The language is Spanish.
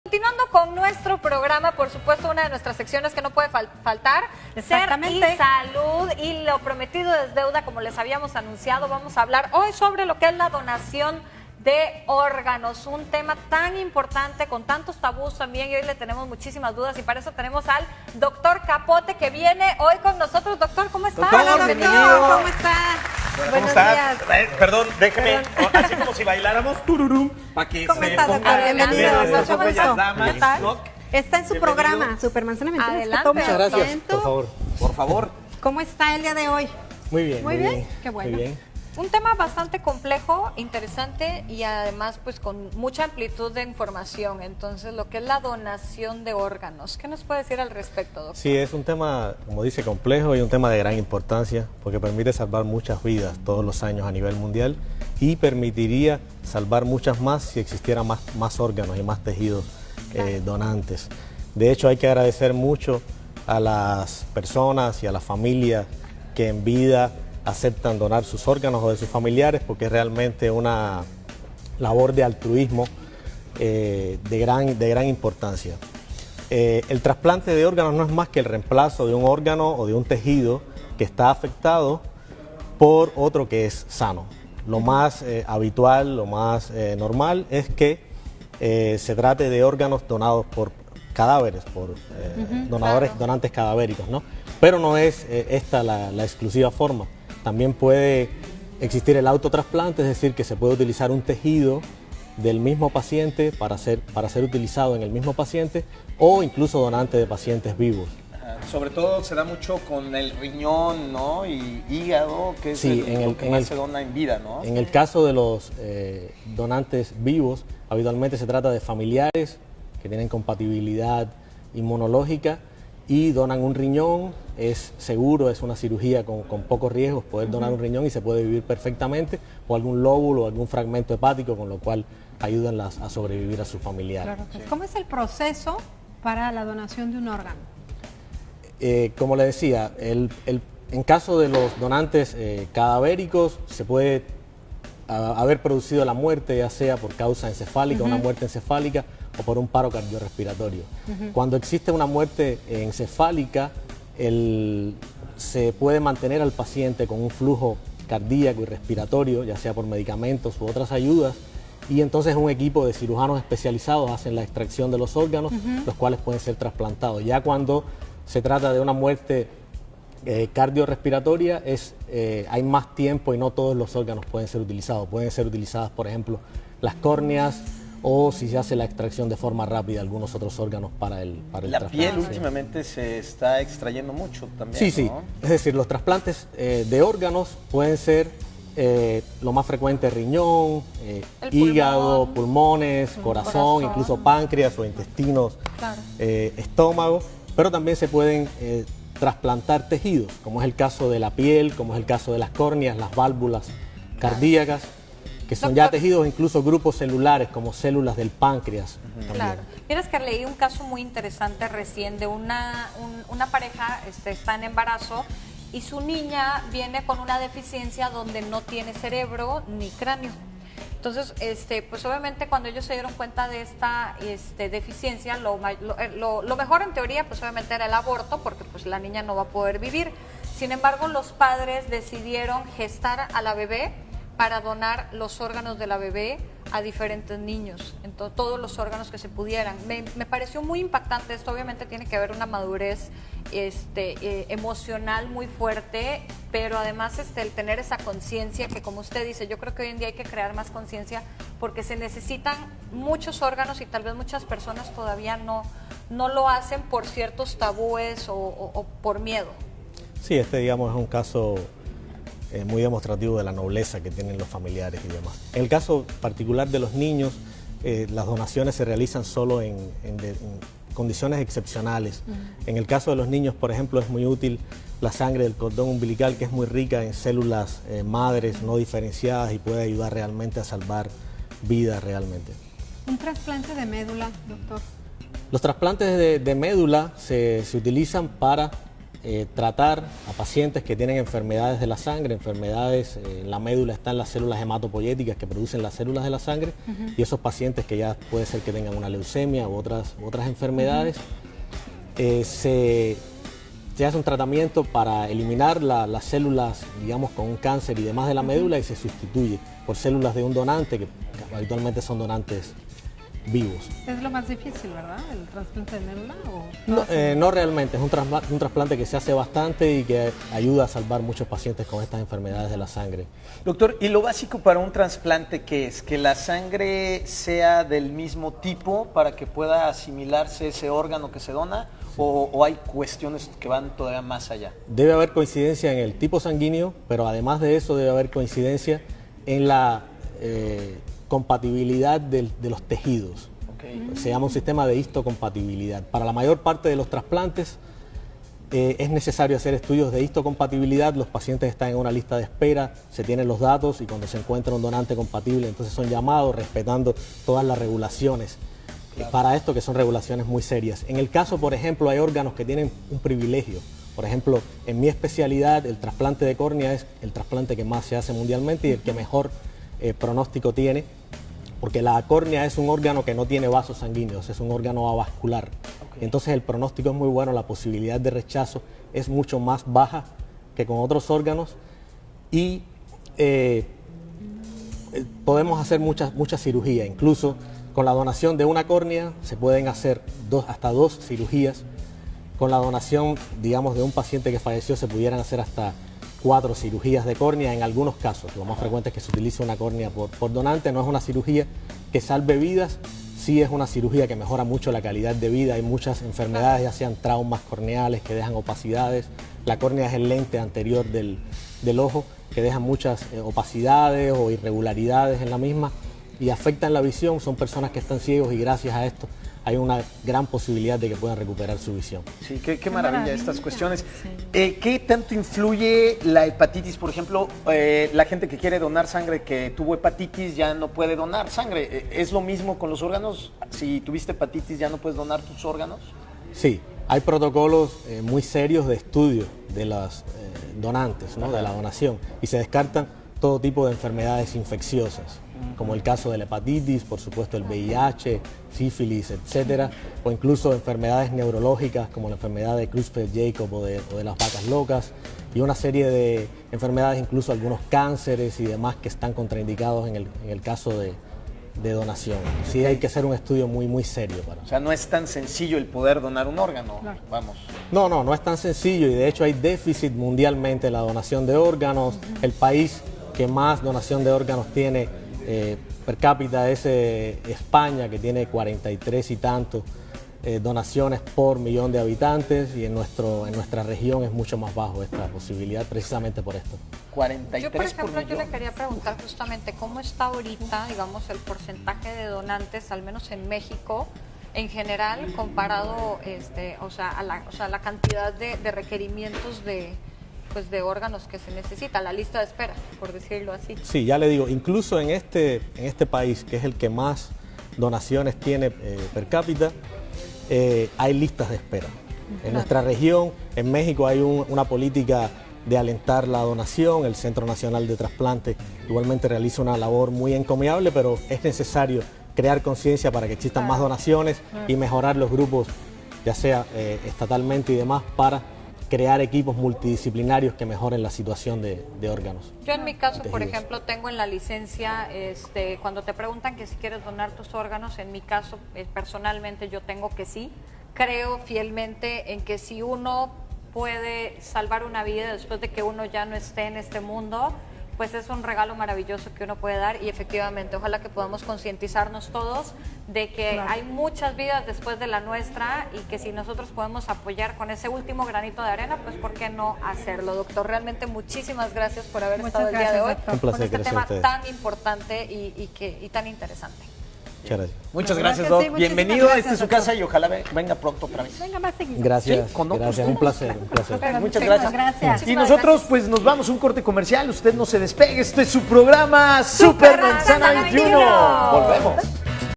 Continuando con nuestro programa, por supuesto, una de nuestras secciones que no puede faltar, Ser y Salud, y lo prometido es deuda, como les habíamos anunciado. Vamos a hablar hoy sobre lo que es la donación de órganos, un tema tan importante, con tantos tabús también, y hoy le tenemos muchísimas dudas, y para eso tenemos al doctor Capote, que viene hoy con nosotros. Doctor, ¿cómo está? Doctor, bienvenido. ¿Cómo está? ¿Cómo estás? Perdón, déjame, así como si bailáramos, tururum, para que ¿Cómo se está, doctor? Bienvenido. Muchas bellas damas. ¿Qué tal? ¿No? Está en su programa, Supermanzana Mentiras. Adelante. Muchas gracias, por favor. Por favor. ¿Cómo está el día de hoy? Muy bien. Muy bien, qué bueno. Muy bien. Un tema bastante complejo, interesante y además pues con mucha amplitud de información. Entonces, lo que es la donación de órganos, ¿qué nos puede decir al respecto, doctor? Sí, es un tema, como dice, complejo y un tema de gran importancia porque permite salvar muchas vidas todos los años a nivel mundial y permitiría salvar muchas más si existieran más órganos y más tejidos donantes. De hecho, hay que agradecer mucho a las personas y a las familias que en vida aceptan donar sus órganos o de sus familiares, porque es realmente una labor de altruismo de gran importancia. El trasplante de órganos no es más que el reemplazo de un órgano o de un tejido que está afectado por otro que es sano. Lo más habitual, lo más normal es que se trate de órganos donados por cadáveres, por donantes cadavéricos, ¿no? Pero no es esta la exclusiva forma. También puede existir el autotrasplante, es decir, que se puede utilizar un tejido del mismo paciente para ser utilizado en el mismo paciente, o incluso donante de pacientes vivos. Sobre todo se da mucho con el riñón, ¿no? Y hígado, que es Sí, lo que más se dona en vida, ¿no? En el caso de los donantes vivos, habitualmente se trata de familiares que tienen compatibilidad inmunológica y donan un riñón. Es seguro, es una cirugía con pocos riesgos poder donar un riñón y se puede vivir perfectamente, o algún lóbulo, algún fragmento hepático, con lo cual ayudan a sobrevivir a su familiar. Claro. ¿Cómo es el proceso para la donación de un órgano? Como le decía, en caso de los donantes cadavéricos, se puede haber producido la muerte, ya sea por causa encefálica, una muerte encefálica, o por un paro cardiorrespiratorio. Cuando existe una muerte encefálica, se puede mantener al paciente con un flujo cardíaco y respiratorio, ya sea por medicamentos u otras ayudas, y entonces un equipo de cirujanos especializados hacen la extracción de los órganos, los cuales pueden ser trasplantados. Ya cuando se trata de una muerte cardiorrespiratoria, hay más tiempo y no todos los órganos pueden ser utilizados. Pueden ser utilizadas, por ejemplo, las córneas, o si se hace la extracción de forma rápida, algunos otros órganos para el La piel últimamente se está extrayendo mucho también, Sí, sí. ¿no? Es decir, los trasplantes de órganos pueden ser lo más frecuente: riñón, hígado, pulmones, corazón, incluso páncreas o intestinos, estómago, pero también se pueden trasplantar tejidos, como es el caso de la piel, como es el caso de las córneas, las válvulas cardíacas, que son ya tejidos, incluso grupos celulares como células del páncreas. Claro. Miras que leí un caso muy interesante recién de una pareja, está en embarazo, y su niña viene con una deficiencia donde no tiene cerebro ni cráneo. Entonces, pues obviamente cuando ellos se dieron cuenta de esta deficiencia, lo mejor en teoría pues obviamente era el aborto, porque pues la niña no va a poder vivir. Sin embargo, los padres decidieron gestar a la bebé para donar los órganos de la bebé a diferentes niños, entonces, todos los órganos que se pudieran. Me pareció muy impactante esto. Obviamente tiene que haber una madurez emocional muy fuerte, pero además el tener esa conciencia que, como usted dice, yo creo que hoy en día hay que crear más conciencia, porque se necesitan muchos órganos y tal vez muchas personas todavía no lo hacen por ciertos tabúes o por miedo. Sí, digamos, es un caso muy demostrativo de la nobleza que tienen los familiares y demás. En el caso particular de los niños, las donaciones se realizan solo en condiciones excepcionales. En el caso de los niños, por ejemplo, es muy útil la sangre del cordón umbilical, que es muy rica en células madres no diferenciadas y puede ayudar realmente a salvar vidas realmente. ¿Un trasplante de médula, doctor? Los trasplantes de médula se utilizan para tratar a pacientes que tienen enfermedades de la sangre, enfermedades, en la médula están las células hematopoyéticas que producen las células de la sangre, y esos pacientes que ya puede ser que tengan una leucemia u otras enfermedades, se hace un tratamiento para eliminar las células, digamos, con un cáncer y demás de la médula, y se sustituye por células de un donante, que habitualmente son donantes vivos. Es lo más difícil, ¿verdad? ¿El trasplante de médula? No realmente, es un trasplante que se hace bastante y que ayuda a salvar muchos pacientes con estas enfermedades de la sangre. Doctor, ¿y lo básico para un trasplante qué es? ¿Que la sangre sea del mismo tipo para que pueda asimilarse ese órgano que se dona? ¿O hay cuestiones que van todavía más allá? Debe haber coincidencia en el tipo sanguíneo, pero además de eso debe haber coincidencia en la compatibilidad de los tejidos. Okay. Se llama un sistema de histocompatibilidad. Para la mayor parte de los trasplantes es necesario hacer estudios de histocompatibilidad. Los pacientes están en una lista de espera, se tienen los datos y cuando se encuentra un donante compatible, entonces son llamados respetando todas las regulaciones. Claro. Para esto, que son regulaciones muy serias. En el caso, por ejemplo, hay órganos que tienen un privilegio. Por ejemplo, en mi especialidad, el trasplante de córnea es el trasplante que más se hace mundialmente y el que mejor pronóstico tiene, porque la córnea es un órgano que no tiene vasos sanguíneos, es un órgano avascular. Okay. Entonces el pronóstico es muy bueno, la posibilidad de rechazo es mucho más baja que con otros órganos y podemos hacer mucha cirugía. Incluso con la donación de una córnea se pueden hacer hasta dos cirugías. Con la donación, digamos, de un paciente que falleció se pudieran hacer hasta 4 cirugías de córnea en algunos casos. Lo más frecuente es que se utilice una córnea por donante. No es una cirugía que salve vidas, sí es una cirugía que mejora mucho la calidad de vida. Hay muchas enfermedades, ya sean traumas corneales que dejan opacidades. La córnea es el lente anterior del ojo que deja muchas opacidades o irregularidades en la misma y afectan la visión. Son personas que están ciegos y gracias a esto hay una gran posibilidad de que puedan recuperar su visión. Sí, qué maravilla estas cuestiones. Sí. ¿Qué tanto influye la hepatitis? Por ejemplo, la gente que quiere donar sangre, que tuvo hepatitis, ya no puede donar sangre. ¿Es lo mismo con los órganos? Si tuviste hepatitis, ¿ya no puedes donar tus órganos? Sí, hay protocolos muy serios de estudio de los donantes, ¿no? De la donación, y se descartan todo tipo de enfermedades infecciosas, como el caso de la hepatitis, por supuesto el VIH, sífilis, etcétera, o incluso enfermedades neurológicas como la enfermedad de Creutzfeldt-Jakob o de las vacas locas, y una serie de enfermedades, incluso algunos cánceres y demás que están contraindicados en el caso de donación. Sí, hay que hacer un estudio muy serio para. O sea, no es tan sencillo el poder donar un órgano, claro. Vamos. No es tan sencillo y de hecho hay déficit mundialmente en la donación de órganos. El país que más donación de órganos tiene per cápita es España, que tiene 43 y tantos donaciones por millón de habitantes, y en nuestra región es mucho más bajo esta posibilidad precisamente por esto. 43 yo, por ejemplo, yo le quería preguntar justamente cómo está ahorita, digamos, el porcentaje de donantes, al menos en México, en general, comparado a la cantidad de requerimientos de órganos que se necesita, la lista de espera, por decirlo así. Sí, ya le digo, incluso en este país, que es el que más donaciones tiene per cápita, hay listas de espera. En nuestra región, en México, hay una política de alentar la donación. El Centro Nacional de Trasplante igualmente realiza una labor muy encomiable, pero es necesario crear conciencia para que existan más donaciones y mejorar los grupos, ya sea estatalmente y demás, para crear equipos multidisciplinarios que mejoren la situación de órganos. Yo en mi caso, por ejemplo, tengo en la licencia, cuando te preguntan que si quieres donar tus órganos, en mi caso, personalmente yo tengo que sí. Creo fielmente en que si uno puede salvar una vida después de que uno ya no esté en este mundo, pues es un regalo maravilloso que uno puede dar, y efectivamente ojalá que podamos concientizarnos todos de que hay muchas vidas después de la nuestra, y que si nosotros podemos apoyar con ese último granito de arena, pues ¿por qué no hacerlo? Doctor, realmente muchísimas gracias por haber estado el día de hoy con este tema tan importante y tan interesante. Muchas gracias. Muchas gracias, Doc. Sí, bienvenido a su casa y ojalá venga pronto otra vez. Venga más seguido. Gracias, ¿sí? Gracias, un placer. Muchas gracias. Y nosotros pues nos vamos a un corte comercial. Usted no se despegue. Este es su programa Super Manzana 21. Volvemos.